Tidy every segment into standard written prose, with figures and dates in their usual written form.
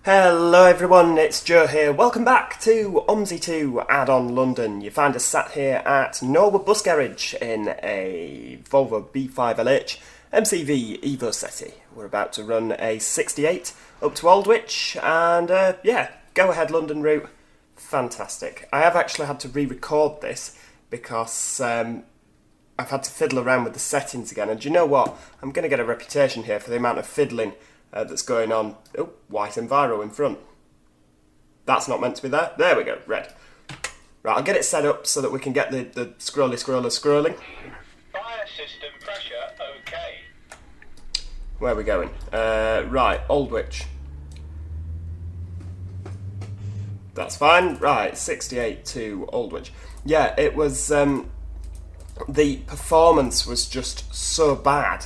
Hello everyone, it's Joe here. Welcome back to OMSI 2 Addon London. You find us sat here at Norwood bus garage in a Volvo B5LH MCV EvoSeti. We're about to run a 68 up to Aldwych and yeah, go ahead London route. Fantastic. I have actually had to re-record this because I've had to fiddle around with the settings again, and do you know what? I'm going to get a reputation here for the amount of fiddling that's going on. Oh, white Enviro in front. That's not meant to be there. There we go, red. Right, I'll get it set up so that we can get the scrolling. Fire system pressure okay. Where are we going? Right, Aldwych. That's fine. Right, 68 to Aldwych. Yeah, it was... the performance was just so bad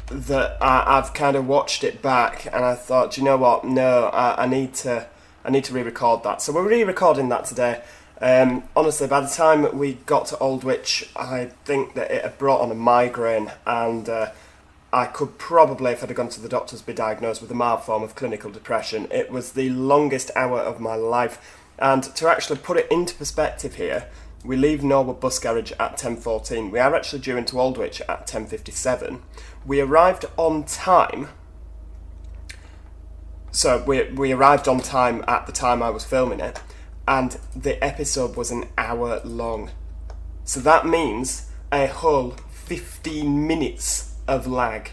that I've kind of watched it back and I thought, you know what, no, I need to re-record that. So we're re-recording that today. Honestly, by the time we got to Aldwych, I think that it had brought on a migraine, and I could probably, if I'd have gone to the doctors, be diagnosed with a mild form of clinical depression. It was the longest hour of my life, and to actually put it into perspective here, we leave Norwood bus garage at 10:14. We are actually due into Aldwych at 10:57. We arrived on time. So we arrived on time at the time I was filming it, and the episode was an hour long. So that means a whole 15 minutes of lag.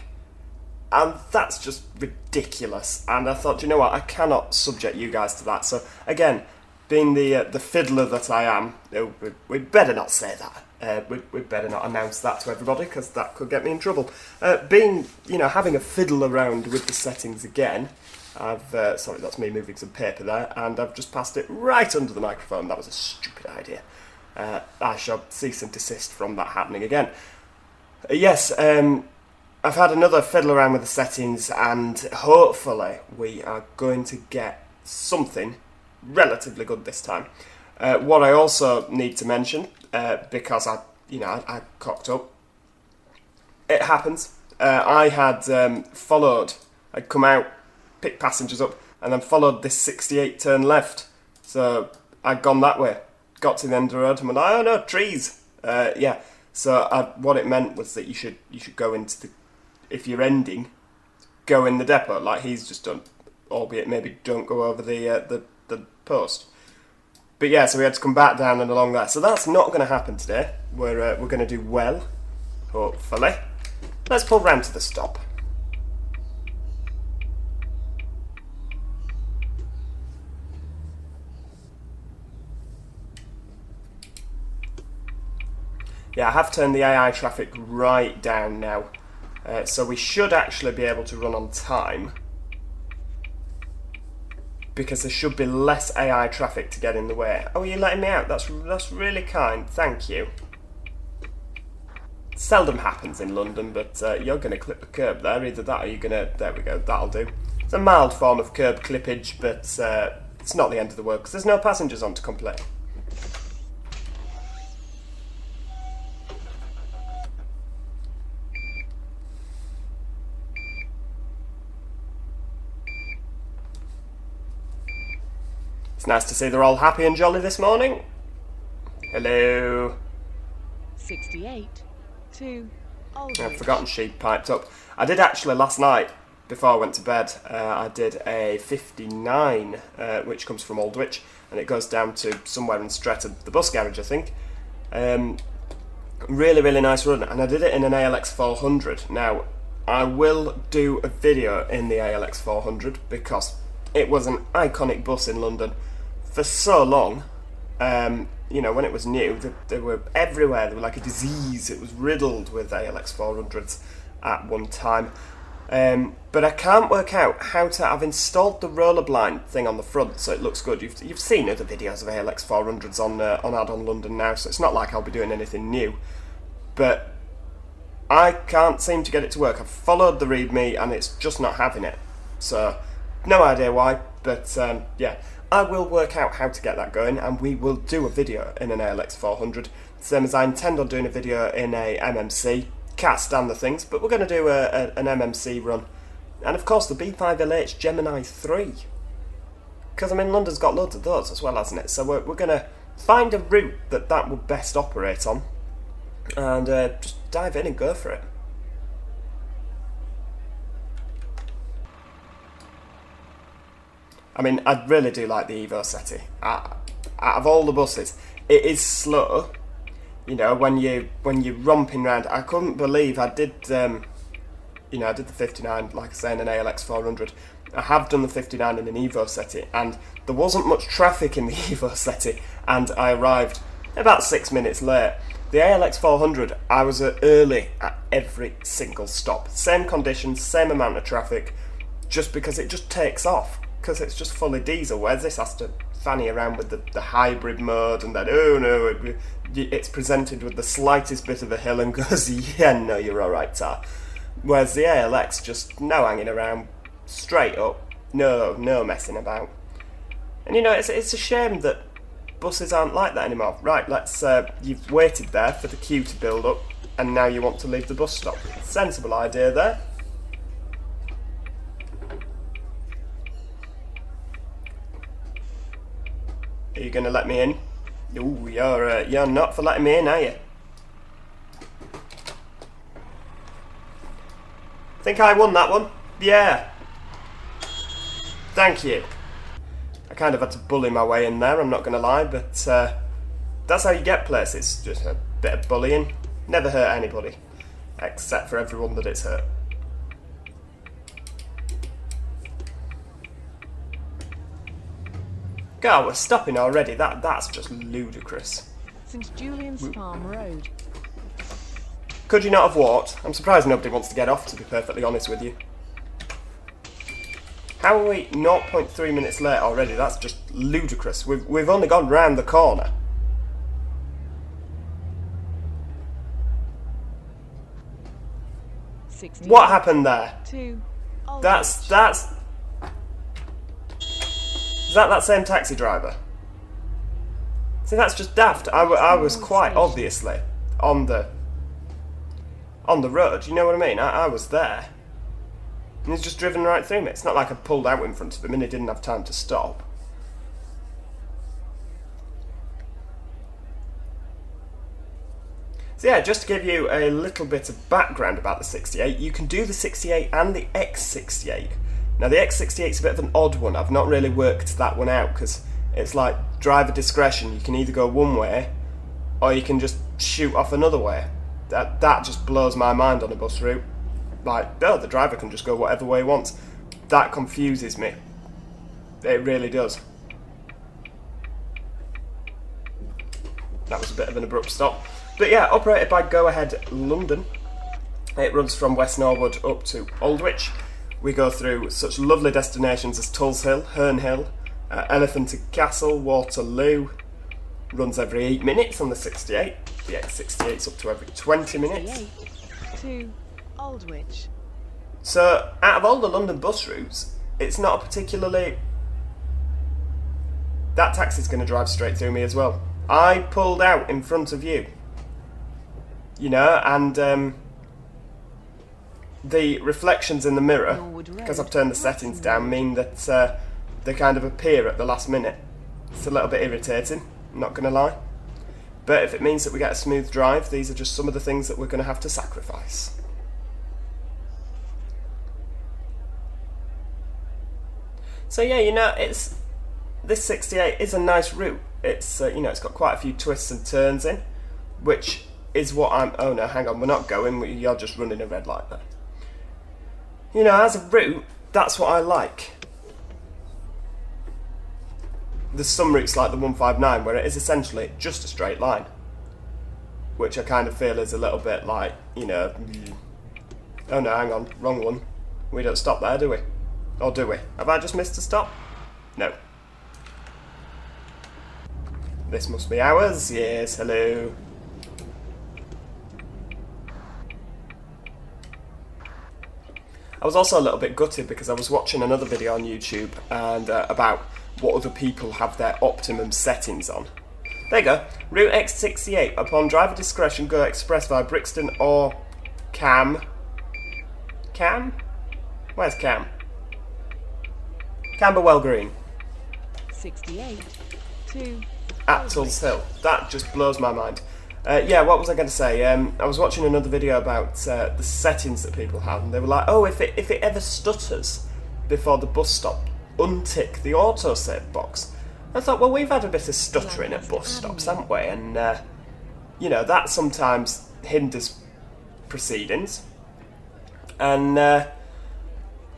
And that's just ridiculous. And I thought, you know what, I cannot subject you guys to that. So again, being the fiddler that I am, we better not say that. We better not announce that to everybody, because that could get me in trouble. Having a fiddle around with the settings again, sorry, that's me moving some paper there, and I've just passed it right under the microphone. That was a stupid idea. I shall cease and desist from that happening again. Yes, I've had another fiddle around with the settings, and hopefully we are going to get something relatively good this time. What I also need to mention, because I cocked up, it happens. I had I'd come out, picked passengers up, and then followed this 68 turn left. So I'd gone that way, got to the end of the road, and went, oh no, trees. Yeah. So what it meant was that you should go into if you're ending, go in the depot like he's just done, albeit maybe don't go over the post. But yeah, so we had to come back down and along there. So that's not going to happen today. We're going to do well, hopefully. Let's pull round to the stop. Yeah, I have turned the AI traffic right down now. So we should actually be able to run on time, because there should be less AI traffic to get in the way. Oh, you're letting me out? That's really kind. Thank you. Seldom happens in London, but you're going to clip the curb there. Either that or you're going to... There we go, that'll do. It's a mild form of curb clippage, but it's not the end of the world, because there's no passengers on to complain. It's nice to see they're all happy and jolly this morning. Hello. 68 to Aldwych. I've forgotten she piped up. I did actually last night, before I went to bed, I did a 59, which comes from Aldwych, and it goes down to somewhere in Streatham, the bus garage, I think. Really, really nice run, and I did it in an ALX 400. Now, I will do a video in the ALX 400 because it was an iconic bus in London for so long. When it was new, they were everywhere. They were like a disease. It was riddled with ALX 400s at one time. But I can't work out how to... I've installed the roller blind thing on the front, so it looks good. You've seen other videos of ALX 400s on Addon London now, so it's not like I'll be doing anything new. But I can't seem to get it to work. I've followed the README and it's just not having it. So, no idea why, but yeah. I will work out how to get that going, and we will do a video in an ALX 400, same as I intend on doing a video in a MMC. Can't stand the things, but we're going to do an MMC run And of course the B5LH Gemini 3. Because I mean London's got loads of those as well, hasn't it? So we're going to find a route that would best operate on. And just dive in and go for it. I mean, I really do like the EvoSeti. Out of all the buses, it is slow. You know, when you're romping round, I couldn't believe I did. I did the 59, like I say, in an ALX 400. I have done the 59 in an EvoSeti, and there wasn't much traffic in the EvoSeti, and I arrived about 6 minutes late. The ALX 400, I was early at every single stop. Same conditions, same amount of traffic, just because it just takes off. Because it's just fully diesel, whereas this has to fanny around with the hybrid mode, and then, oh no, it's presented with the slightest bit of a hill and goes, yeah, no, you're alright, tar. Whereas the ALX, just no hanging around, straight up, no messing about. And you know, it's a shame that buses aren't like that anymore. Right, you've waited there for the queue to build up, and now you want to leave the bus stop. Sensible idea there. Are you going to let me in? Ooh, you're not for letting me in, are you? Think I won that one? Yeah. Thank you. I kind of had to bully my way in there, I'm not going to lie, but that's how you get places. Just a bit of bullying. Never hurt anybody, except for everyone that it's hurt. God, we're stopping already. That's just ludicrous. St Julian's Farm Road. Could you not have walked? I'm surprised nobody wants to get off, to be perfectly honest with you. How are we 0.3 minutes late already? That's just ludicrous. We've only gone round the corner. What happened there? That's Is that same taxi driver? See, that's just daft. I was quite obviously on the road, you know what I mean? I was there. And he's just driven right through me. It's not like I pulled out in front of him and he didn't have time to stop. So yeah, just to give you a little bit of background about the 68, you can do the 68 and the X68. Now the X68 is a bit of an odd one. I've not really worked that one out because it's like driver discretion. You can either go one way or you can just shoot off another way. That just blows my mind on a bus route. Like, no, the driver can just go whatever way he wants. That confuses me. It really does. That was a bit of an abrupt stop. But yeah, operated by Go Ahead London. It runs from West Norwood up to Aldwych. We go through such lovely destinations as Tulse Hill, Herne Hill, Elephant and Castle, Waterloo. Runs every 8 minutes on the 68. The X68's up to every 20 minutes. To Aldwych. So, out of all the London bus routes, it's not a particularly... That taxi's going to drive straight through me as well. I pulled out in front of you. You know, and the reflections in the mirror, because I've turned the settings down, mean that they kind of appear at the last minute. It's a little bit irritating, I'm not going to lie. But if it means that we get a smooth drive, these are just some of the things that we're going to have to sacrifice. So yeah, you know, this 68 is a nice route. It's you know, it's got quite a few twists and turns in, which is what I'm... Oh no, hang on, we're not going, you're just running a red light there. You know, as a route, that's what I like. There's some routes like the 159 where it is essentially just a straight line, which I kind of feel is a little bit like, you know... Oh no, hang on, wrong one. We don't stop there, do we? Or do we? Have I just missed a stop? No. This must be ours. Yes, hello. I was also a little bit gutted because I was watching another video on YouTube and about what other people have their optimum settings on. There you go. Route X68. Upon driver discretion, go express via Brixton or Cam. Cam? Where's Cam? Camberwell Green. 68 to At Tulse Hill. That just blows my mind. Yeah, what was I going to say? I was watching another video about the settings that people have, and they were like, oh, if it ever stutters before the bus stop, untick the autosave box. I thought, well, we've had a bit of stuttering at bus stops, haven't we? And, you know, that sometimes hinders proceedings. And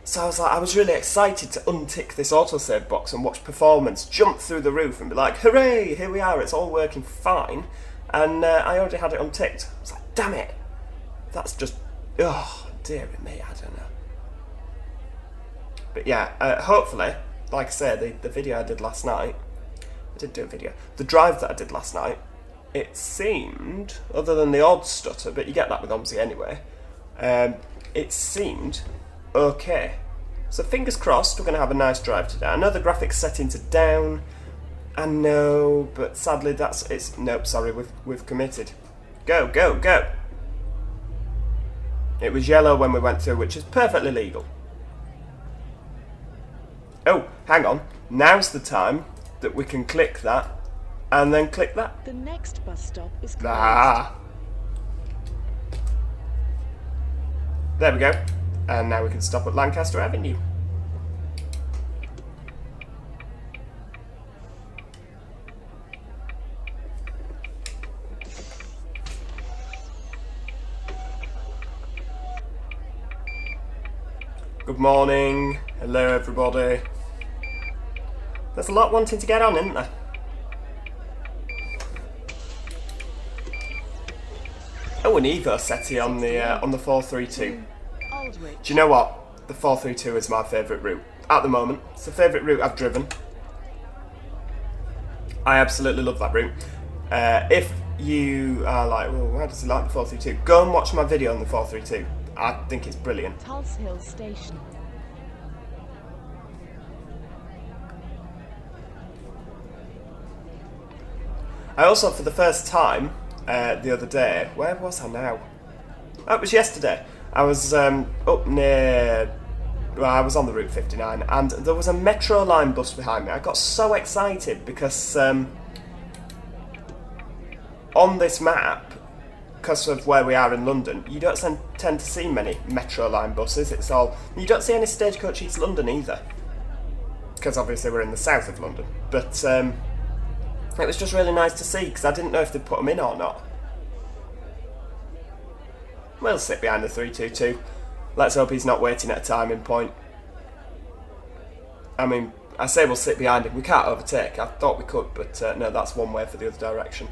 so I was like, I was really excited to untick this autosave box and watch performance jump through the roof and be like, hooray, here we are, it's all working fine. And I already had it unticked. I was like, damn it. That's just, oh, dear me, I don't know. But yeah, hopefully, like I said, the video I did last night, I did do a video, the drive that I did last night, it seemed, other than the odd stutter, but you get that with OMSI anyway, it seemed okay. So fingers crossed we're going to have a nice drive today. I know the graphics settings are down, I know, but sadly nope, sorry, we've committed. Go, go, go! It was yellow when we went through, which is perfectly legal. Oh, hang on, now's the time that we can click that, and then click that. the next bus stop is closed. Ah! There we go. And now we can stop at Lancaster Avenue. Good morning. Hello, everybody. There's a lot wanting to get on, isn't there? Oh, an EvoSeti on the 432. Aldwych. Do you know what? The 432 is my favourite route at the moment. It's the favourite route I've driven. I absolutely love that route. If you are like, well, why does he like the 432? Go and watch my video on the 432. I think it's brilliant. Tulse Hill Station. I also, for the first time, the other day, where was I now? Oh, it was yesterday. I was up near, well, I was on the Route 59, and there was a Metro line bus behind me. I got so excited because on this map, because of where we are in London, you don't tend to see many Metro line buses. It's all, you don't see any Stagecoach East London either, because obviously we're in the south of London. But it was just really nice to see, because I didn't know if they'd put them in or not. We'll sit behind the 322. Let's hope he's not waiting at a timing point. I mean, I say we'll sit behind him. We can't overtake. I thought we could, but no, that's one way for the other direction.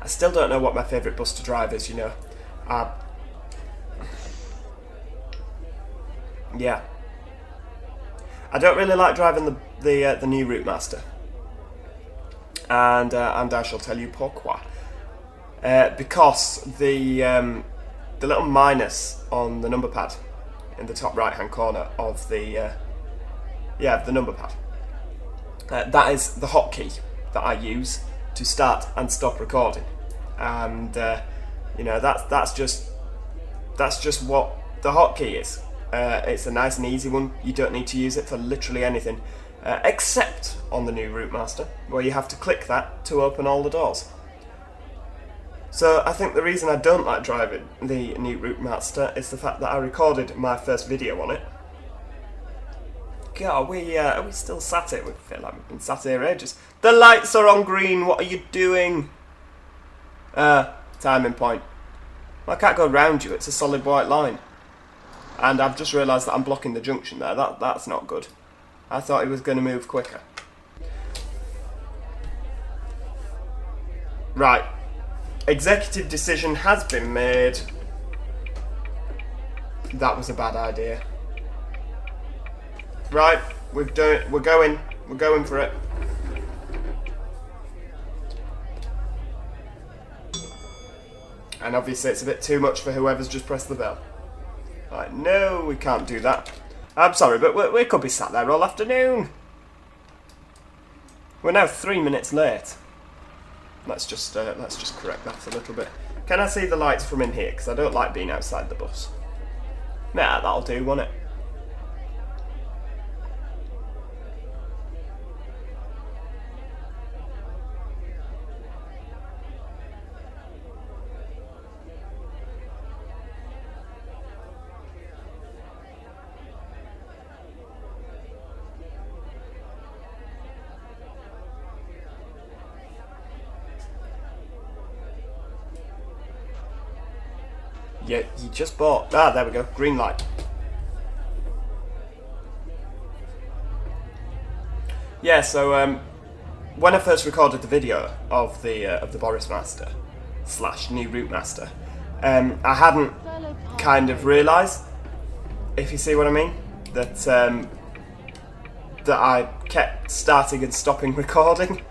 I still don't know what my favourite bus to drive is, you know. Yeah. I don't really like driving the new Route Master, and I shall tell you pourquoi. Because the little minus on the number pad in the top right hand corner of the number pad, that is the hotkey that I use to start and stop recording, and you know, that's just what the hotkey is. It's a nice and easy one. You don't need to use it for literally anything, except on the new Route Master, where you have to click that to open all the doors. So I think the reason I don't like driving the new Route Master is the fact that I recorded my first video on it. God, are we still sat here? We feel like we've been sat here ages. The lights are on green. What are you doing? Timing point. Well, I can't go round you. It's a solid white line. And I've just realised that I'm blocking the junction there. That's not good. I thought it was going to move quicker. Right. Executive decision has been made. That was a bad idea. Right, we're going for it. And obviously it's a bit too much for whoever's just pressed the bell. Right, no, we can't do that. I'm sorry, but we could be sat there all afternoon. We're now 3 minutes late. Let's just correct that a little bit. Can I see the lights from in here? Because I don't like being outside the bus. Nah, that'll do, won't it? Yeah, you just bought... Ah, there we go. Green light. Yeah, so when I first recorded the video of the Boris Master / New Route Master, I hadn't kind of realised, if you see what I mean, that that I kept starting and stopping recording.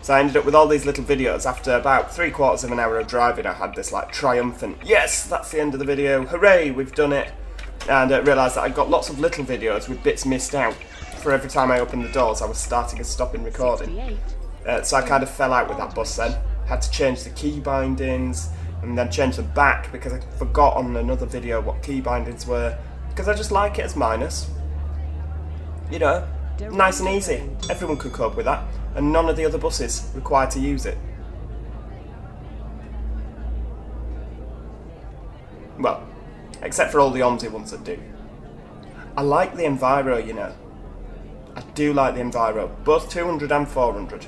So I ended up with all these little videos. After about 3/4 of an hour of driving, I had this like triumphant, yes, that's the end of the video, hooray, we've done it. And I realised that I got lots of little videos with bits missed out. For every time I opened the doors, I was starting and stopping recording. So I kind of fell out with that bus then. Had to change the key bindings, and then change them back because I forgot on another video what key bindings were. Because I just like it as minus. You know, nice and easy. Everyone could cope with that. And none of the other buses required to use it. Well, except for all the OMSI ones that do. I like the Enviro, you know. I do like the Enviro, both 200 and 400.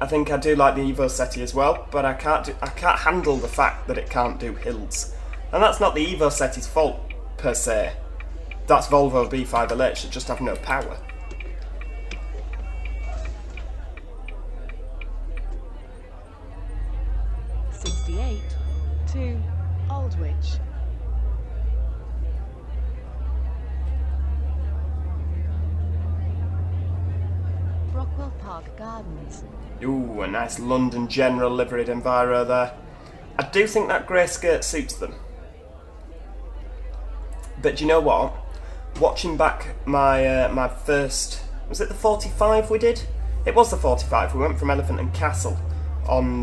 I think I do like the EvoSeti as well, but I can't handle the fact that it can't do hills. And that's not the EvoSeti's fault, per se. That's Volvo B5LH that just have no power. To Aldwych. Brockwell Park Gardens. Ooh, a nice London General liveried Enviro there. I do think that grey skirt suits them. But do you know what? Watching back my my first... Was it the 45 we did? It was the 45. We went from Elephant and Castle on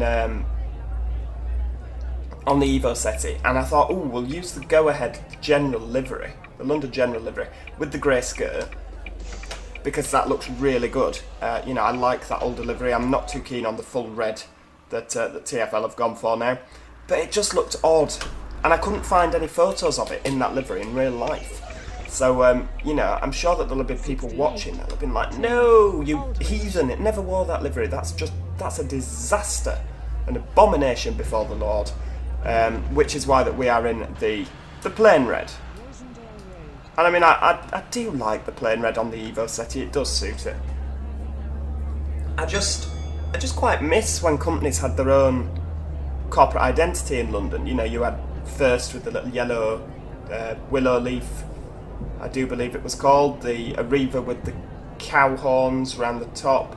the EvoSeti, and I thought, oh, we'll use the go-ahead general livery, the London General livery, with the grey skirt, because that looks really good. You know, I like that older livery. I'm not too keen on the full red that TfL have gone for now, but it just looked odd, and I couldn't find any photos of it in that livery in real life. So, you know, I'm sure that there'll be people watching that have been like, no, you heathen, it never wore that livery. That's a disaster, an abomination before the Lord. Which is why that we are in the plain red. And I mean, I do like the plain red on the EvoSeti, it does suit it. I just quite miss when companies had their own corporate identity in London. You know, you had First with the little yellow willow leaf, I do believe it was called, the Arriva with the cow horns around the top,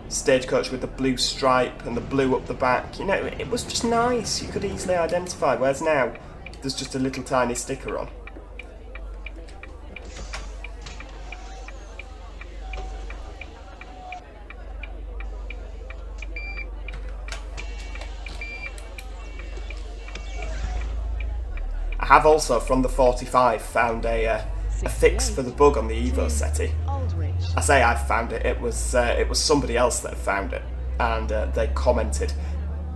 Stagecoach with the blue stripe and the blue up the back. You know, it was just nice. You could easily identify, whereas now there's just a little tiny sticker on. I have also, from the 45, found a fix for the bug on the EvoSeti. I say I found it. It was somebody else that had found it, and they commented.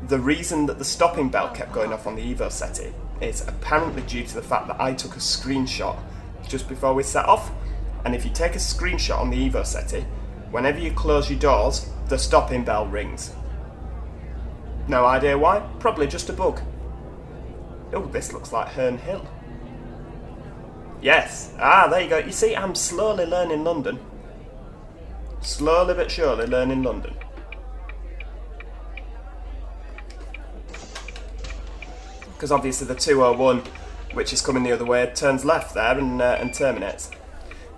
The reason that the stopping bell kept going off on the EvoSeti is apparently due to the fact that I took a screenshot just before we set off. And if you take a screenshot on the EvoSeti, whenever you close your doors, the stopping bell rings. No idea why. Probably just a bug. Oh, this looks like Herne Hill. Yes. Ah, there you go. You see, I'm slowly learning London. Slowly but surely learning London. Because obviously the 201, which is coming the other way, turns left there and terminates.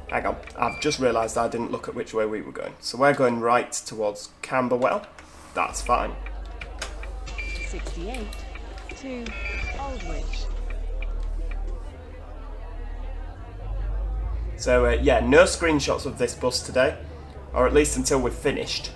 Hang on, I've just realised I didn't look at which way we were going. So we're going right towards Camberwell. That's fine. 68 to Aldwych. So yeah, no screenshots of this bus today, or at least until we've finished.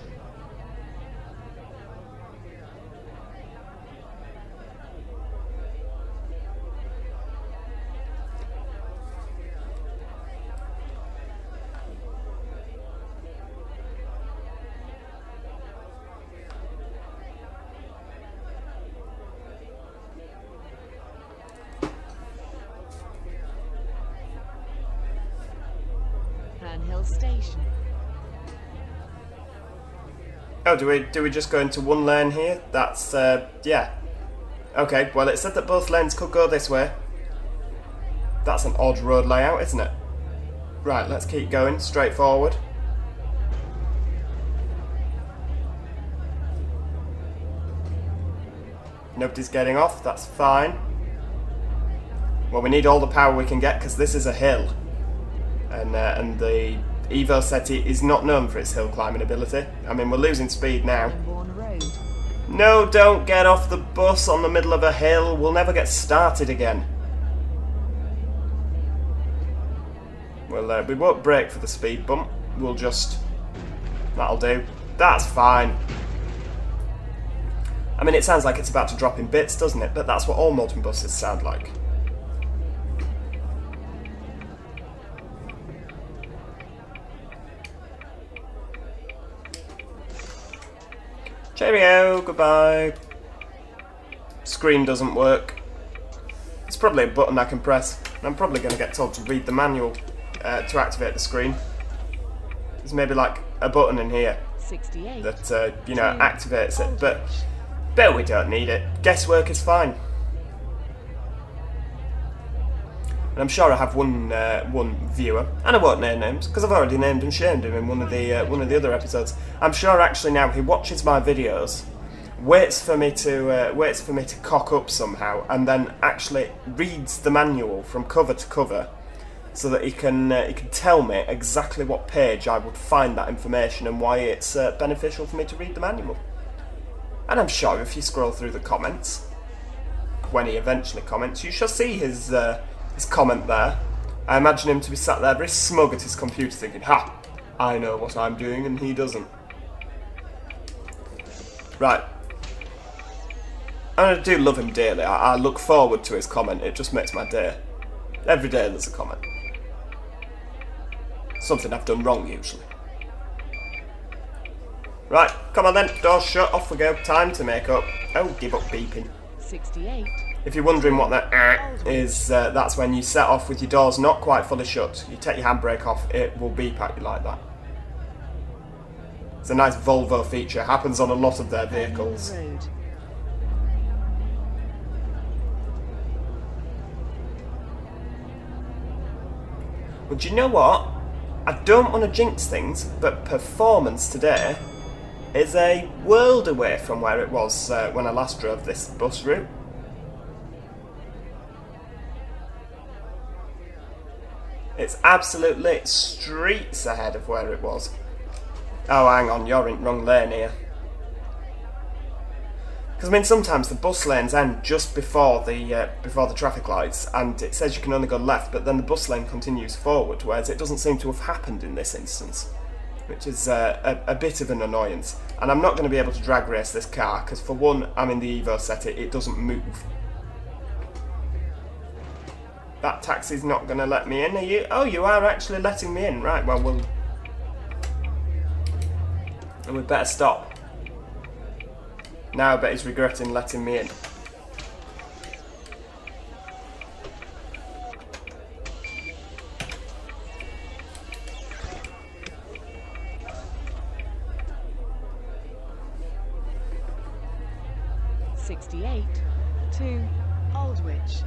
Hill Station. Oh, do we just go into one lane here? That's yeah. Okay, well it said that both lanes could go this way. That's an odd road layout, isn't it? Right, let's keep going, straight forward. Nobody's getting off, that's fine. Well, we need all the power we can get because this is a hill. And the EvoSeti is not known for its hill climbing ability. I mean, we're losing speed now. No, don't get off the bus on the middle of a hill. We'll never get started again. Well, we won't brake for the speed bump. We'll just... That'll do. That's fine. I mean, it sounds like it's about to drop in bits, doesn't it? But that's what all modern buses sound like. Cheerio, goodbye. Screen doesn't work. It's probably a button I can press. I'm probably going to get told to read the manual to activate the screen. There's maybe like a button in here that, you know, activates it. But we don't need it. Guesswork is fine. And I'm sure I have one viewer, and I won't name names because I've already named and shamed him in one of the other episodes. I'm sure actually now he watches my videos, waits for me to cock up somehow, and then actually reads the manual from cover to cover, so that he can tell me exactly what page I would find that information and why it's beneficial for me to read the manual. And I'm sure if you scroll through the comments, when he eventually comments, you shall see his comment there. I imagine him to be sat there very smug at his computer thinking, ha, I know what I'm doing and he doesn't. Right. And I do love him dearly. I look forward to his comment. It just makes my day. Every day there's a comment. Something I've done wrong usually. Right, come on then. Doors shut. Off we go. Time to make up. Oh, give up beeping. 68. If you're wondering what that is, that's when you set off with your doors not quite fully shut. You take your handbrake off, it will beep at you like that. It's a nice Volvo feature. Happens on a lot of their vehicles. Well, do you know what? I don't want to jinx things, but performance today is a world away from where it was when I last drove this bus route. It's absolutely streets ahead of where it was. Oh, hang on, you're in wrong lane here. Because I mean, sometimes the bus lanes end just before the traffic lights, and it says you can only go left, but then the bus lane continues forward, whereas it doesn't seem to have happened in this instance, which is a bit of an annoyance. And I'm not going to be able to drag race this car because, for one, I'm in the EvoSeti, it doesn't move. That taxi's not going to let me in, are you? Oh, you are actually letting me in. Right, well, we'd better stop. Now I bet he's regretting letting me in. To Aldwych.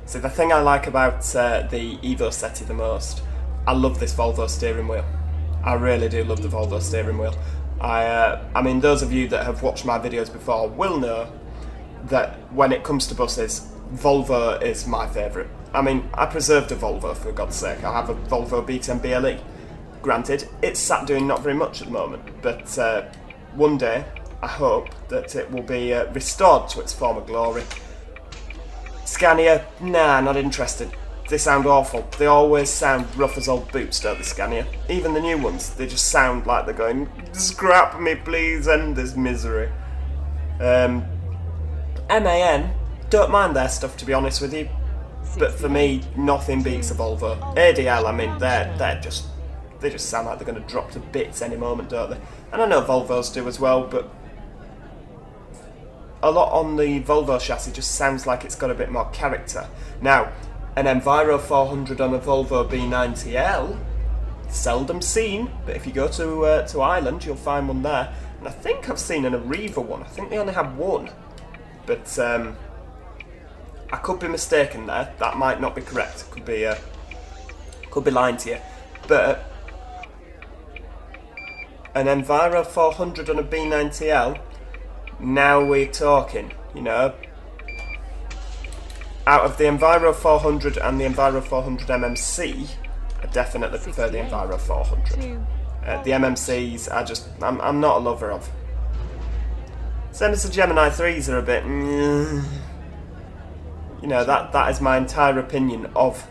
So the thing I like about the EvoSeti the most, I love this Volvo steering wheel. I really do love the Volvo steering wheel. I mean, those of you that have watched my videos before will know that when it comes to buses, Volvo is my favourite. I mean, I preserved a Volvo, for God's sake. I have a Volvo B10BLE. Granted, it's sat doing not very much at the moment, but one day I hope that it will be restored to its former glory. Scania, nah, not interested. they sound awful. They always sound rough as old boots, don't they, Scania? Even the new ones, they just sound like they're going, scrap me please, end this misery. MAN, don't mind their stuff to be honest with you, but for me, nothing beats a Volvo. ADL, I mean, they just sound like they're going to drop to bits any moment, don't they? And I know Volvos do as well, but a lot on the Volvo chassis just sounds like it's got a bit more character. Now, an Enviro 400 on a Volvo B90L, seldom seen, but if you go to Ireland, you'll find one there. And I think I've seen an Arriva one. I think they only have one, but I could be mistaken there. That might not be correct. Could be lying to you. But an Enviro 400 on a B90L. Now we're talking, you know. Out of the Enviro 400 and the Enviro 400 MMC, I definitely prefer the Enviro 400. The MMCs, I'm not a lover of. Same as the Gemini 3s are a bit, you know, that is my entire opinion of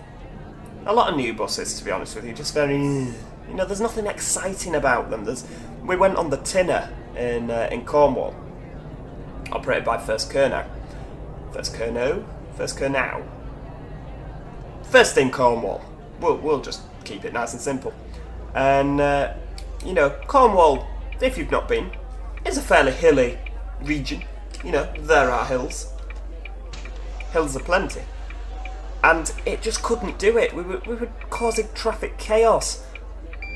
a lot of new buses, to be honest with you. Just very, you know, there's nothing exciting about them. We went on the Tinner in Cornwall, operated by First Kernow. First in Cornwall. We'll just keep it nice and simple. And you know, Cornwall, if you've not been, is a fairly hilly region. You know, there are hills. Hills aplenty. And it just couldn't do it. We were causing traffic chaos.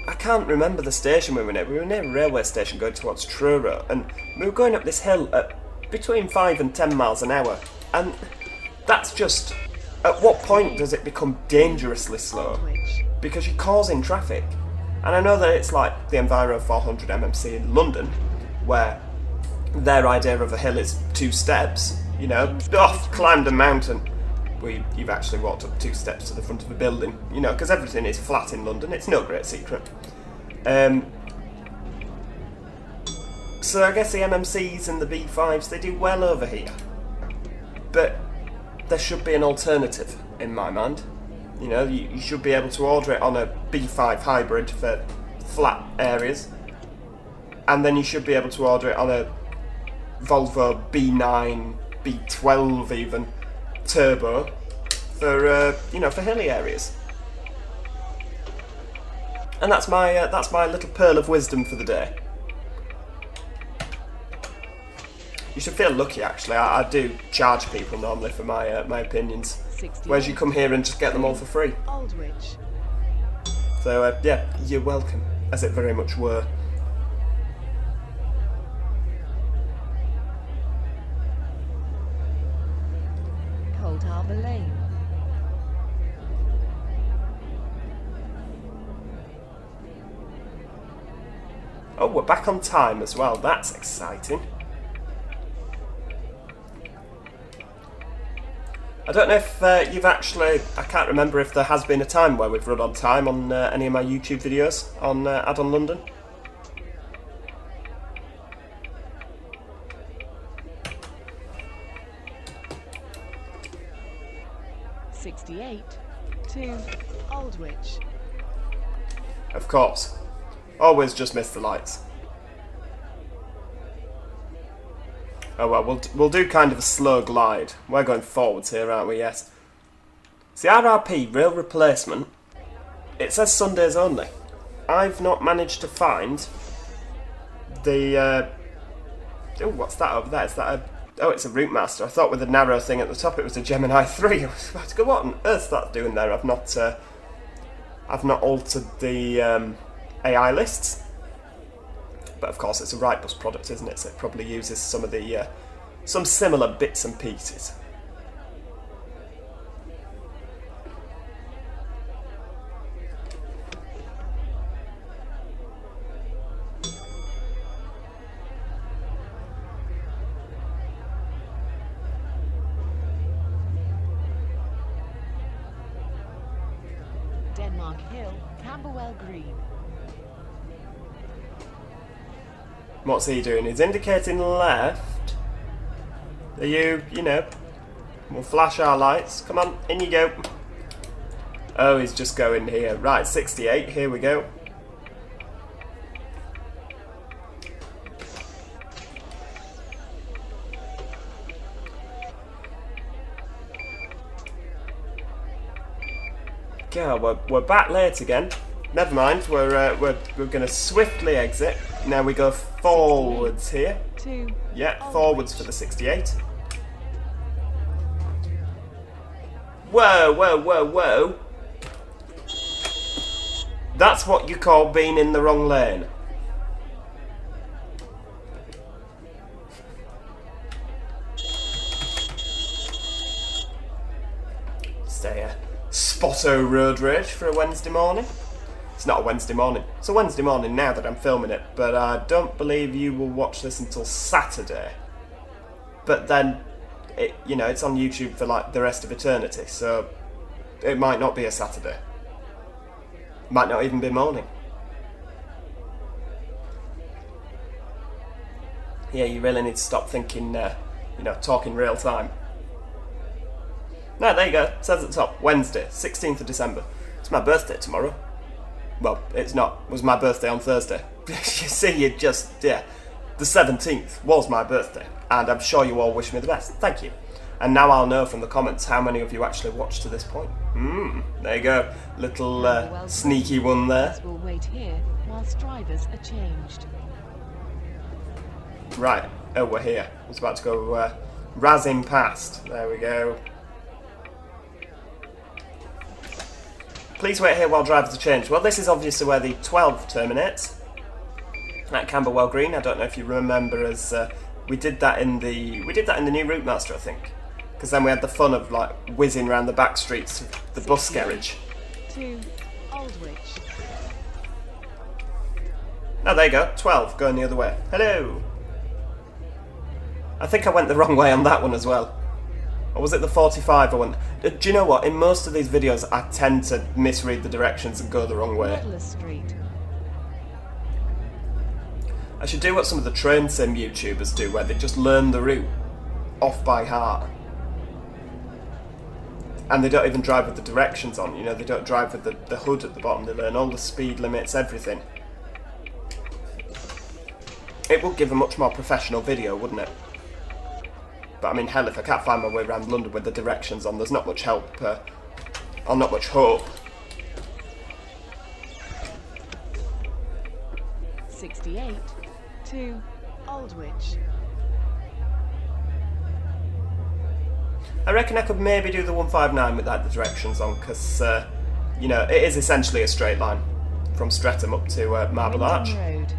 I can't remember the station we were near. We were near a railway station going towards Truro, and we were going up this hill at between 5 and 10 miles an hour. And that's just, at what point does it become dangerously slow? Aldwych. Because you're causing traffic. And I know that it's like the Enviro 400 MMC in London, where their idea of a hill is 2 steps, you know, climbed a mountain. You've actually walked up 2 steps to the front of a building, you know, because everything is flat in London, it's no great secret. So I guess the MMCs and the B5s, they do well over here. But there should be an alternative, in my mind. You know, you should be able to order it on a B5 hybrid for flat areas, and then you should be able to order it on a Volvo B9, B12 even, turbo, for you know, for hilly areas. And that's my little pearl of wisdom for the day. You should feel lucky, actually. I do charge people normally for my opinions, whereas you come here and just get them all for free. Aldwych. So yeah, you're welcome, as it very much were. Cold Harbour Lane. Oh, we're back on time as well. That's exciting. I don't know if you've actually... I can't remember if there has been a time where we've run on time on any of my YouTube videos on Addon London. to Aldwych. Of course. Always just miss the lights. Oh well, we'll do kind of a slow glide. We're going forwards here, aren't we? Yes. See, RRP, rail replacement, it says Sundays only. I've not managed to find the... oh, what's that over there? Is that a... oh, it's a Route Master. I thought with the narrow thing at the top it was a Gemini 3. I was about to go, what on earth's that doing there? I've not altered the AI lists. But of course it's a Rightbus product, isn't it? So it probably uses some of the some similar bits and pieces. Denmark Hill, Camberwell Green. What's he doing? He's indicating left. Are you know, we'll flash our lights. Come on, in you go. Oh, he's just going here. Right, 68, here we go. God, we're back late again. Never mind, we're going to swiftly exit. Now we go forwards here. Yeah, forwards for the 68. Whoa, whoa, whoa, whoa. That's what you call being in the wrong lane. Stay a spotto road rage for a Wednesday morning. It's not a Wednesday morning. It's a Wednesday morning now that I'm filming it, but I don't believe you will watch this until Saturday. But then, it's on YouTube for like the rest of eternity, so it might not be a Saturday. Might not even be morning. Yeah, you really need to stop thinking, talking real time. No, there you go. It says at the top, Wednesday, 16th of December. It's my birthday tomorrow. Well, it's not. It was my birthday on Thursday. You see, the 17th was my birthday. And I'm sure you all wish me the best. Thank you. And now I'll know from the comments how many of you actually watched to this point. There you go. Little sneaky one there. We'll wait here whilst drivers are changed. Right. Oh, we're here. I was about to go razzing past. There we go. Please wait here while drivers are changed. Well, this is obviously where the 12 terminates. At Camberwell Green. I don't know if you remember as we did that in the new Route Master, I think. Because then we had the fun of like whizzing around the back streets of the bus garage. To Aldwych. Oh, there you go. 12 going the other way. Hello. I think I went the wrong way on that one as well. Or was it the 45 I went? Do you know what? In most of these videos, I tend to misread the directions and go the wrong way. Street. I should do what some of the train sim YouTubers do, where they just learn the route off by heart. And they don't even drive with the directions on, they don't drive with the hood at the bottom, they learn all the speed limits, everything. It would give a much more professional video, wouldn't it? But I mean, hell, if I can't find my way around London with the directions on, there's not much help, or not much hope. 68 to Aldwych. I reckon I could maybe do the 159 without the directions on, because, it is essentially a straight line from Streatham up to Marble Arch. Road.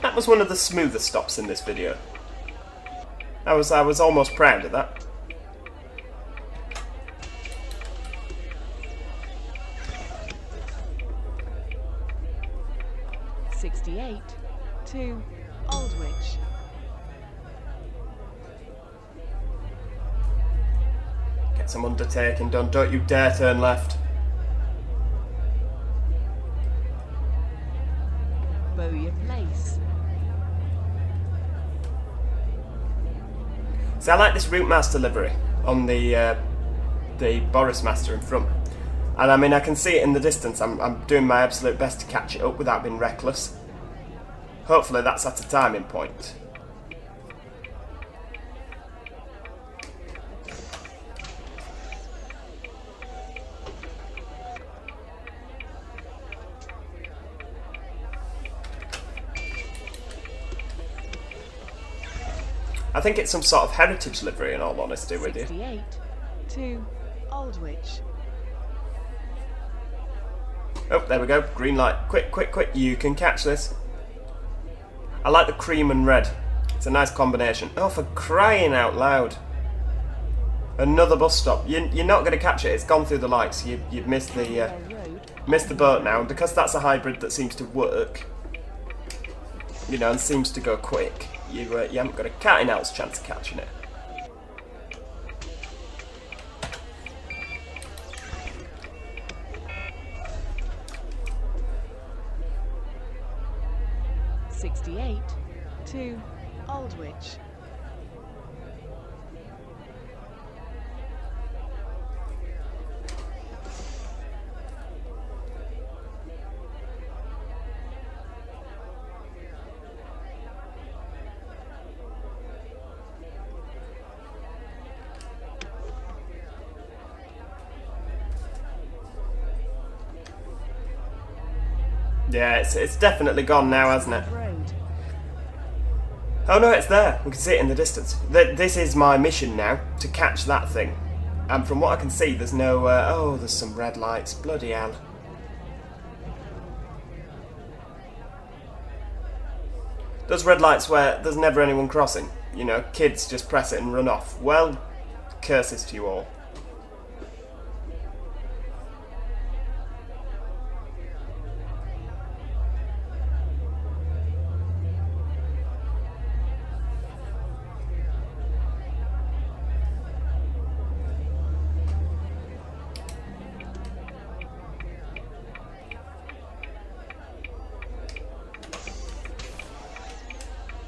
That was one of the smoothest stops in this video. I was almost proud of that. To Aldwych. Get some undertaking done. Don't you dare turn left. Bowyer Place. See, I like this Route Master livery on the Boris Master in front. And I mean, I can see it in the distance. I'm doing my absolute best to catch it up without being reckless. Hopefully that's at a timing point. I think it's some sort of heritage livery, in all honesty with you. 68 to Aldwych. Oh, there we go. Green light. Quick, quick, quick. You can catch this. I like the cream and red. It's a nice combination. Oh, for crying out loud. Another bus stop. You're not going to catch it. It's gone through the lights. You've missed the boat now. And because that's a hybrid that seems to work, and seems to go quick, you haven't got a cat in hell's chance of catching it. 68 to Aldwych. Yeah, it's definitely gone now, hasn't it? Road. Oh no, it's there. We can see it in the distance. This is my mission now, to catch that thing. And from what I can see, there's no... oh, there's some red lights. Bloody hell. Those red lights where there's never anyone crossing. You know, kids just press it and run off. Well, curses to you all.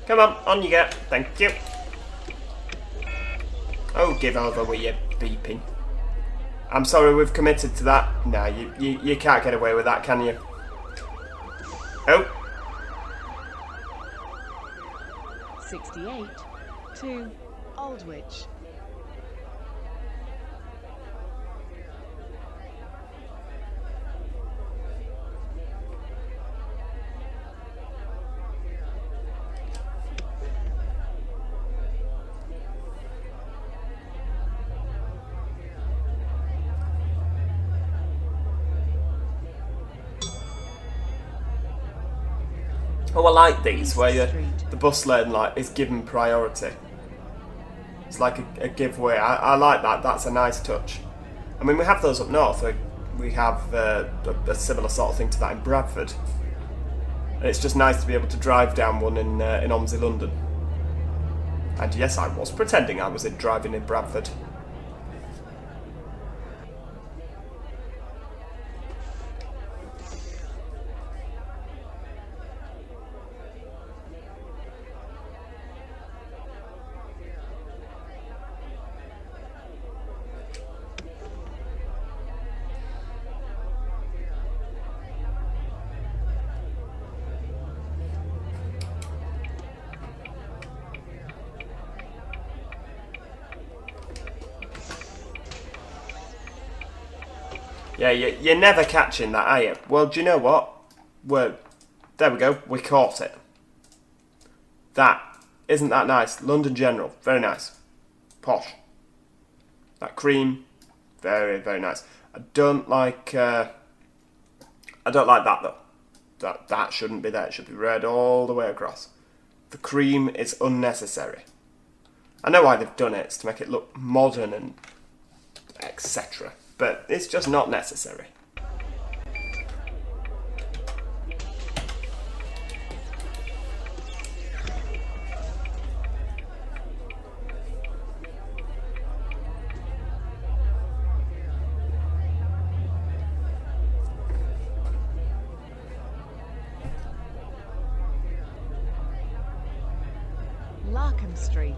Come on you get. Thank you. Oh, give over with your beeping. I'm sorry, we've committed to that. No, you can't get away with that, can you? Oh. 68 to Aldwych. Oh, I like these, where the bus lane is given priority. It's like a giveaway. I like that. That's a nice touch. I mean, we have those up north. We have a similar sort of thing to that in Bradford. And it's just nice to be able to drive down one in OMSI, London. And yes, I was pretending I was driving in Bradford. Yeah, you're never catching that, are you? Well, do you know what? There we go. We caught it. Isn't that nice? London General, very nice. Posh. That cream, very, very nice. I don't like that though. That shouldn't be there. It should be red all the way across. The cream is unnecessary. I know why they've done it. It's to make it look modern and etc. But it's just not necessary. Street.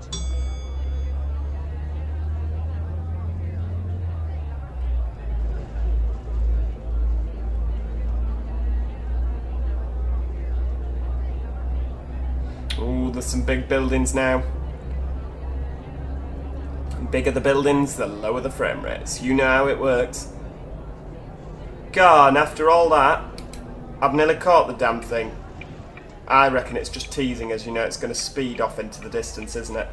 Ooh, there's some big buildings now. The bigger the buildings, the lower the frame rates. You know how it works. God, after all that, I've nearly caught the damn thing. I reckon it's just teasing us, you know, it's going to speed off into the distance, isn't it?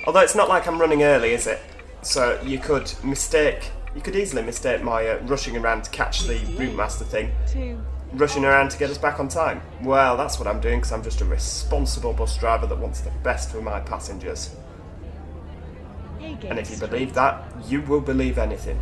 Although it's not like I'm running early, is it? So you could easily mistake my rushing around to catch the Routemaster thing. Rushing around to get us back on time. Well, that's what I'm doing because I'm just a responsible bus driver that wants the best for my passengers. And if you believe that, you will believe anything.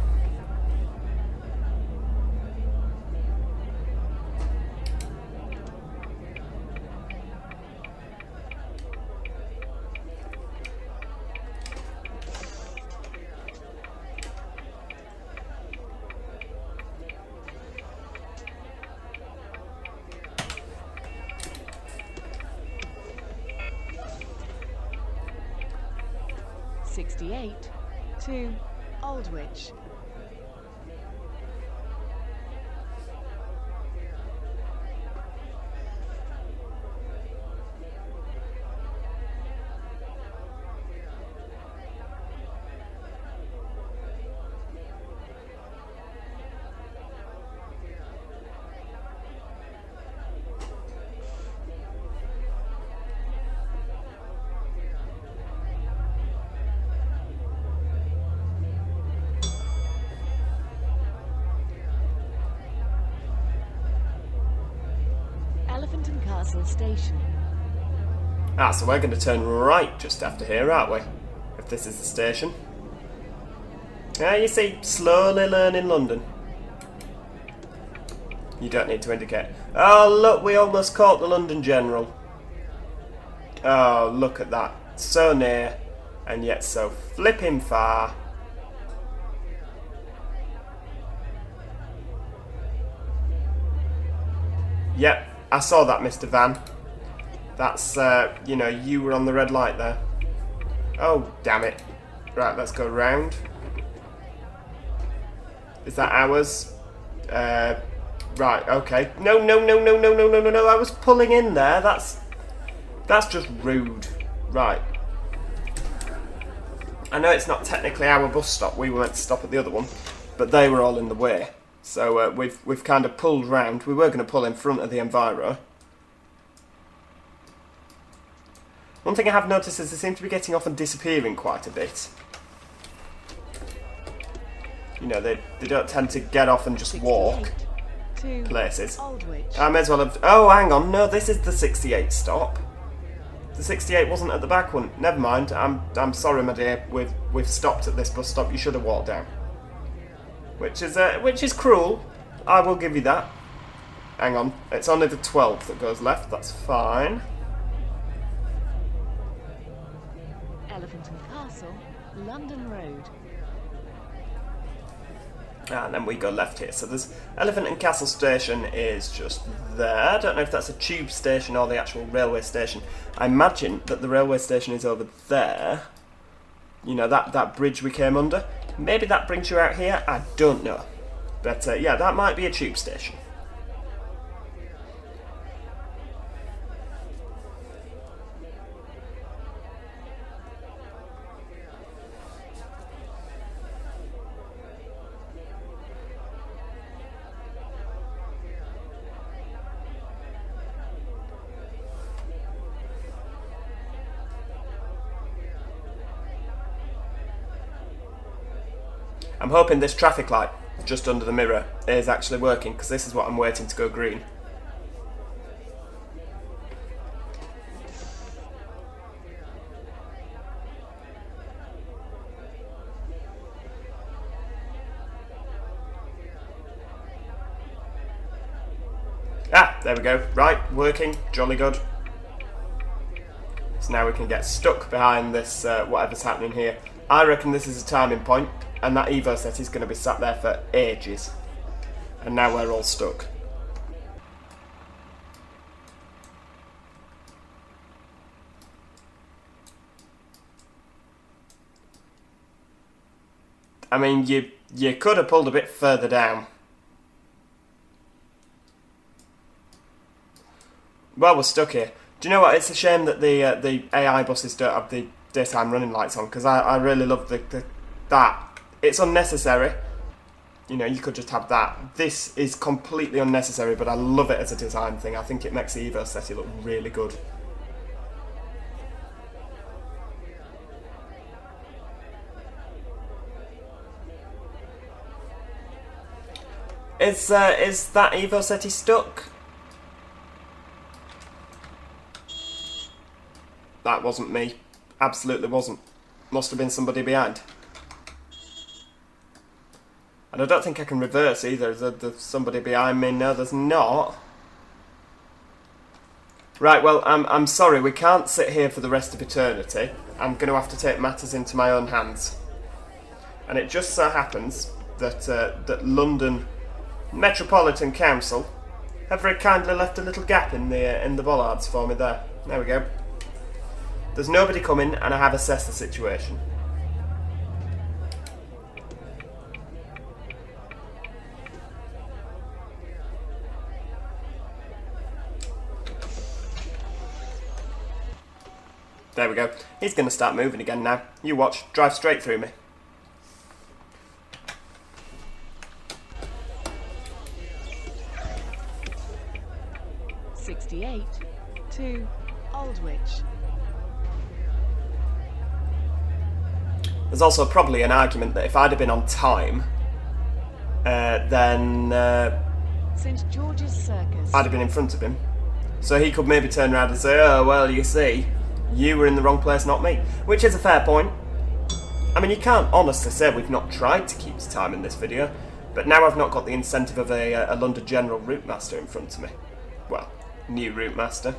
68 to Aldwych. Elephant and Castle Station. Ah, so we're going to turn right just after here, aren't we? If this is the station. Yeah, you see, slowly learning London. You don't need to indicate. Oh, look, we almost caught the London General. Oh, look at that. So near, and yet so flipping far. Yep, I saw that, Mr. Van. That's, you know, you were on the red light there. Oh, damn it. Right, let's go round. Is that ours? Right, okay. No, I was pulling in there. That's just rude. Right. I know it's not technically our bus stop. We were meant to stop at the other one. But they were all in the way. So we've kind of pulled round. We were going to pull in front of the Enviro. One thing I have noticed is they seem to be getting off and disappearing quite a bit. You know, they don't tend to get off and just walk places. Aldwych. I may as well have... Oh, hang on. No, this is the 68 stop. The 68 wasn't at the back one. Never mind. I'm sorry, my dear. We've stopped at this bus stop. You should have walked down. Which is cruel. I will give you that. Hang on. It's only the 12th that goes left. That's fine. Elephant and Castle, London Road. And then we go left here. So there's Elephant and Castle Station is just there. I don't know if that's a tube station or the actual railway station. I imagine that the railway station is over there. You know, that bridge we came under. Maybe that brings you out here. I don't know. But yeah, that might be a tube station. I'm hoping this traffic light just under the mirror is actually working, because this is what I'm waiting to go green. Ah, there we go. Right, working. Jolly good. So now we can get stuck behind this, whatever's happening here. I reckon this is a timing point. And that EvoSeti is going to be sat there for ages. And now we're all stuck. I mean, you could have pulled a bit further down. Well, we're stuck here. Do you know what? It's a shame that the AI buses don't have the daytime running lights on, because I really love that. It's unnecessary. You know, you could just have that. This is completely unnecessary, but I love it as a design thing. I think it makes the EvoSeti look really good. Is that EvoSeti stuck? That wasn't me. Absolutely wasn't. Must have been somebody behind. And I don't think I can reverse either. There's somebody behind me. No, there's not. Right, well, I'm sorry. We can't sit here for the rest of eternity. I'm going to have to take matters into my own hands. And it just so happens that London Metropolitan Council have very kindly left a little gap in the bollards for me there. There we go. There's nobody coming, and I have assessed the situation. There we go. He's going to start moving again now. You watch. Drive straight through me. to Aldwych. There's also probably an argument that if I'd have been on time, then St George's Circus. I'd have been in front of him. So he could maybe turn around and say, oh, well, you see, you were in the wrong place, not me. Which is a fair point. I mean, you can't honestly say we've not tried to keep time in this video, but now I've not got the incentive of a London General route master in front of me. Well, new route master.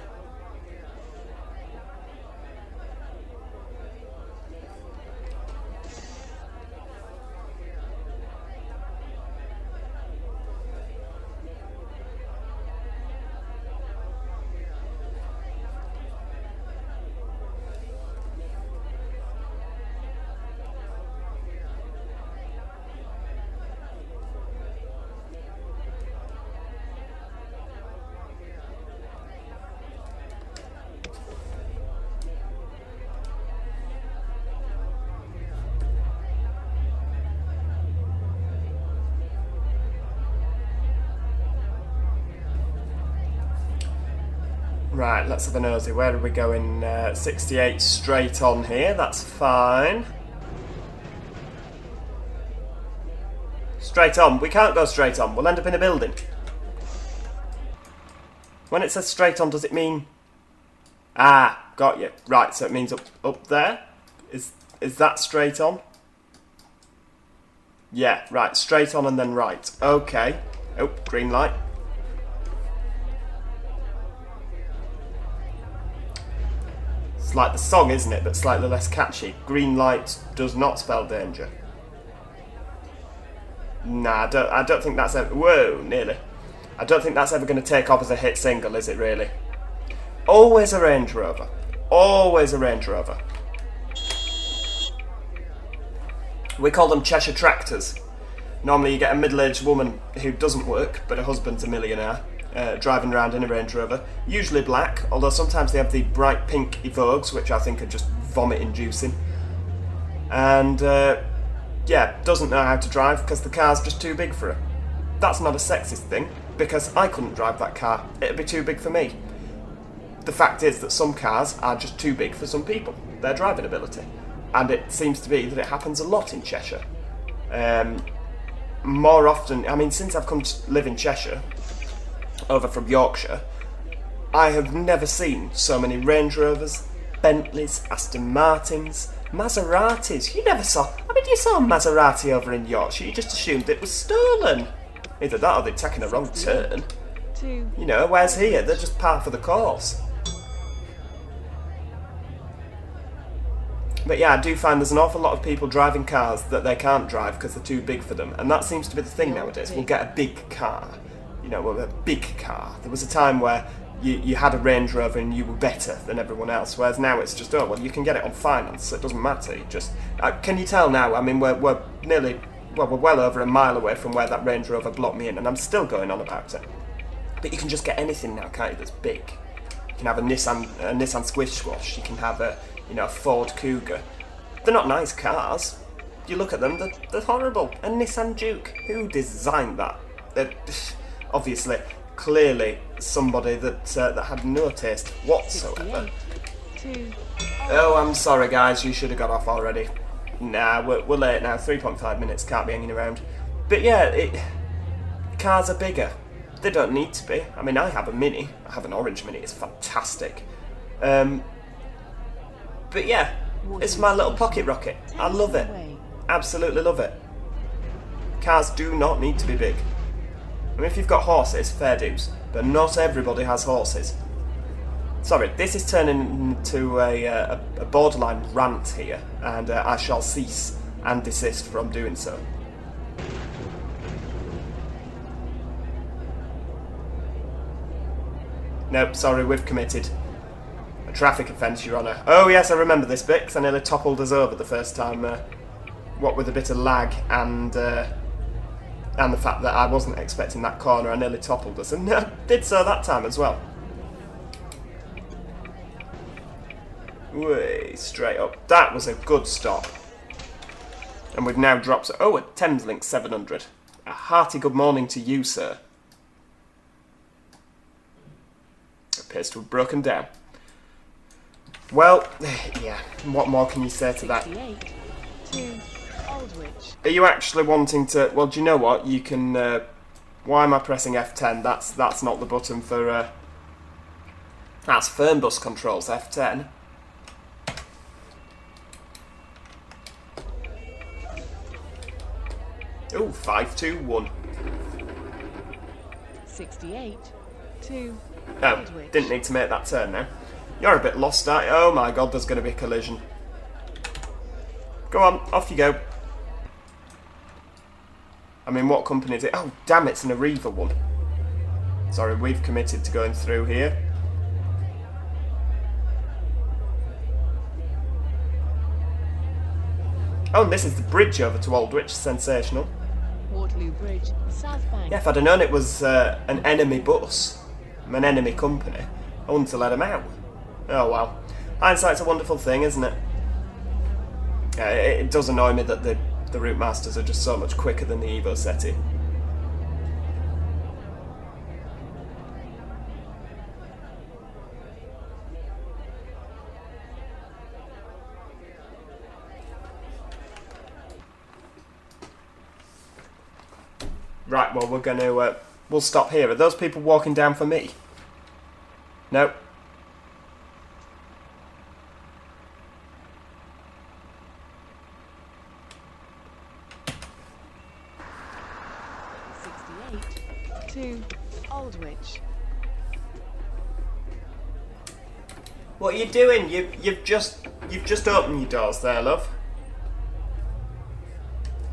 Right, let's have a nosy. Where are we going? 68 straight on here, that's fine. Straight on. We can't go straight on. We'll end up in a building. When it says straight on, does it mean... Ah, got you. Right, so it means up there? Is that straight on? Yeah, right, straight on and then right. Okay. Oh, green light. It's like the song, isn't it, but slightly less catchy. Green light does not spell danger. Nah, I don't think that's ever... Whoa, nearly. I don't think that's ever going to take off as a hit single, is it really? Always a Range Rover. Always a Range Rover. We call them Cheshire tractors. Normally you get a middle-aged woman who doesn't work, but her husband's a millionaire. Driving around in a Range Rover, usually black, although sometimes they have the bright pink Evoques, which I think are just vomit-inducing. And, yeah, doesn't know how to drive because the car's just too big for her. That's not a sexist thing, because I couldn't drive that car. It'd be too big for me. The fact is that some cars are just too big for some people, their driving ability. And it seems to be that it happens a lot in Cheshire. More often, I mean, since I've come to live in Cheshire, over from Yorkshire, I have never seen so many Range Rovers, Bentleys, Aston Martins, Maseratis. You never saw... I mean, you saw a Maserati over in Yorkshire, you just assumed it was stolen. Either that or they'd taken a wrong turn. You know, where's here? They're just par for the course. But yeah, I do find there's an awful lot of people driving cars that they can't drive because they're too big for them. And that seems to be the thing nowadays. We'll get a big car. You know, a big car. There was a time where you had a Range Rover and you were better than everyone else, whereas now it's just, oh, well, you can get it on finance, so it doesn't matter. You just can you tell now? I mean, we're nearly, well, we're well over a mile away from where that Range Rover blocked me in, and I'm still going on about it. But you can just get anything now, can't you, that's big. You can have a Nissan Squish Squash, you can have a Ford Cougar. They're not nice cars. You look at them, they're horrible. A Nissan Duke, who designed that? Obviously, clearly somebody that had no taste whatsoever. Oh, I'm sorry guys, you should have got off already. Nah, we're late now, 3.5 minutes, can't be hanging around. But yeah, cars are bigger. They don't need to be. I mean, I have a Mini. I have an orange Mini, it's fantastic. But yeah, it's my little pocket rocket. I love it. Absolutely love it. Cars do not need to be big. I mean, if you've got horses, fair dues, but not everybody has horses. Sorry, this is turning into a borderline rant here, and I shall cease and desist from doing so. Nope, sorry, we've committed a traffic offence, Your Honour. Oh yes, I remember this bit, because I nearly toppled us over the first time, what with a bit of lag and the fact that I wasn't expecting that corner, I nearly toppled us, and I did so that time as well. Way straight up. That was a good stop. And we've now dropped... Oh, a Thameslink 700. A hearty good morning to you, sir. Appears to have broken down. Well, yeah, what more can you say to that? 68 to Aldwych. Are you actually wanting to... Well, do you know what? You can... why am I pressing F10? That's not the button for... that's firm bus controls, F10. Ooh, 521. 68 to Oh, Aldwych. didn't need to make that turn now. You're a bit lost, aren't you? Oh my god, there's going to be a collision. Go on, off you go. I mean, what company is it? Oh, damn, it's an Arriva one. Sorry, we've committed to going through here. Oh, and this is the bridge over to Aldwych. Sensational. Waterloo Bridge, South Bank. Yeah, if I'd have known it was an enemy bus, an enemy company, I wouldn't have let them out. Oh well. Hindsight's a wonderful thing, isn't it? Yeah, it does annoy me that the Route Masters are just so much quicker than the EvoSeti. Right, well, we're going to... we'll stop here. Are those people walking down for me? No. To Aldwych. What are you doing? You've just opened your doors there, love.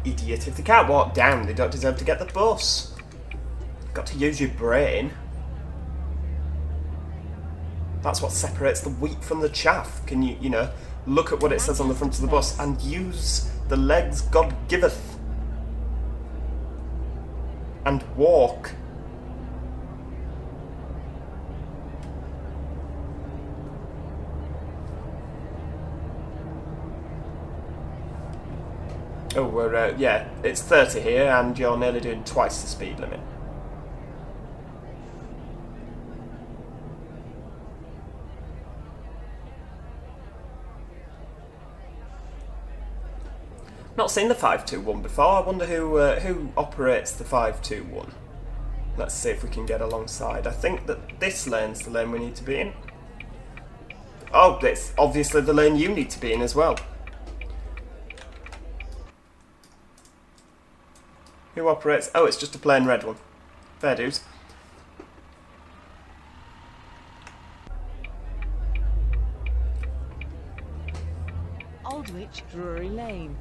Idiot. If they can't walk down, they don't deserve to get the bus. Got to use your brain. That's what separates the wheat from the chaff. Can you know, look at what it says on the front of the bus and use the legs God giveth. And walk. Oh, we're, yeah, it's 30 here and you're nearly doing twice the speed limit. Not seen the 521 before. I wonder who operates the 521. Let's see if we can get alongside. I think that this lane's the lane we need to be in. Oh, it's obviously the lane you need to be in as well. Who operates? Oh, it's just a plain red one. Fair dues. Aldwych Drury Lane.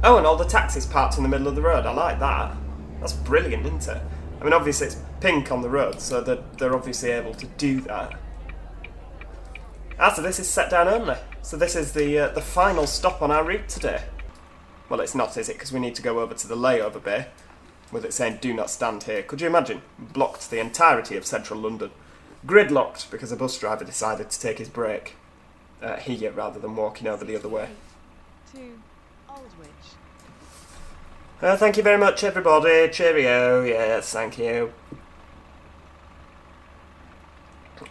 Oh, and all the taxis parked in the middle of the road. I like that. That's brilliant, isn't it? I mean, obviously it's pink on the road, so they're obviously able to do that. Ah, so this is set down only. So this is the final stop on our route today. Well, it's not, is it? Because we need to go over to the layover bay, with it saying "Do not stand here." Could you imagine? Blocked the entirety of central London. Gridlocked because a bus driver decided to take his break here rather than walking over the other way. To Aldwych. Thank you very much, everybody. Cheerio. Yes, thank you.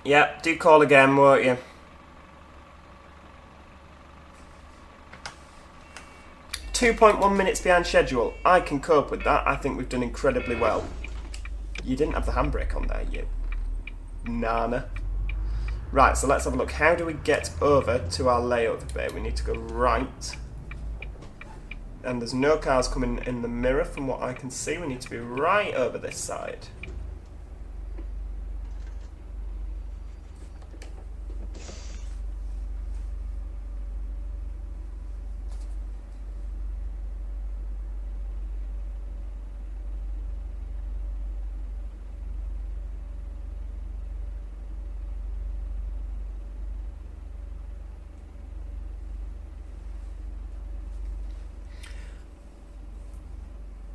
Yep, do call again, won't you? .1 minutes behind schedule. I can cope with that. I think we've done incredibly well. You didn't have the handbrake on there, you nana. Right, so let's have a look. How do we get over to our layover bay? We need to go right. And there's no cars coming in the mirror from what I can see. We need to be right over this side.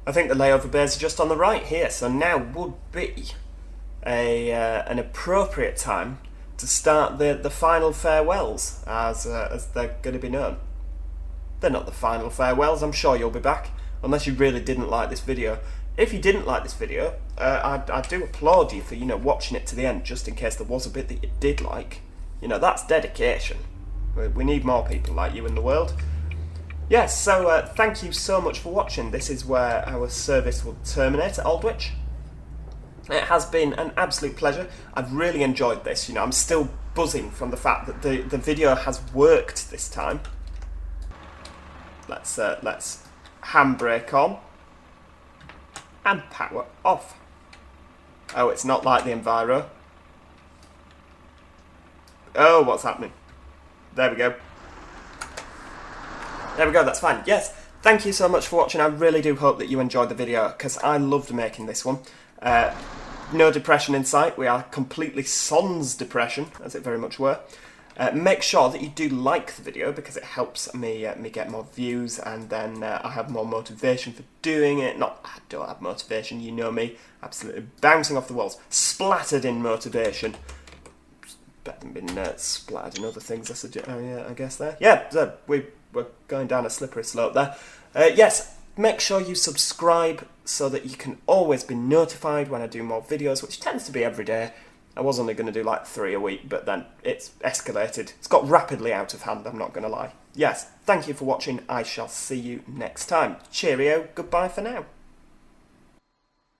I think the layover bays are just on the right here, so now would be an appropriate time to start the final farewells, as they're going to be known. They're not the final farewells, I'm sure you'll be back, unless you really didn't like this video. If you didn't like this video, I do applaud you for, watching it to the end, just in case there was a bit that you did like. That's dedication. We need more people like you in the world. Yes, so thank you so much for watching. This is where our service will terminate at Aldwych. It has been an absolute pleasure. I've really enjoyed this. I'm still buzzing from the fact that the video has worked this time. Let's handbrake on and power off. Oh, it's not like the Enviro. Oh, what's happening? There we go. There we go, that's fine. Yes, thank you so much for watching. I really do hope that you enjoyed the video, because I loved making this one. No depression in sight. We are completely sans depression, as it very much were. Make sure that you do like the video, because it helps me get more views, and then I have more motivation for doing it. Not, I don't have motivation, you know me, absolutely bouncing off the walls, splattered in motivation. Better than being splattered in other things, I suggest. Oh yeah, I guess there. Yeah, we're going down a slippery slope there. Yes, make sure you subscribe so that you can always be notified when I do more videos, which tends to be every day. I was only going to do like 3 a week, but then it's escalated. It's got rapidly out of hand, I'm not going to lie. Yes, thank you for watching. I shall see you next time. Cheerio, goodbye for now.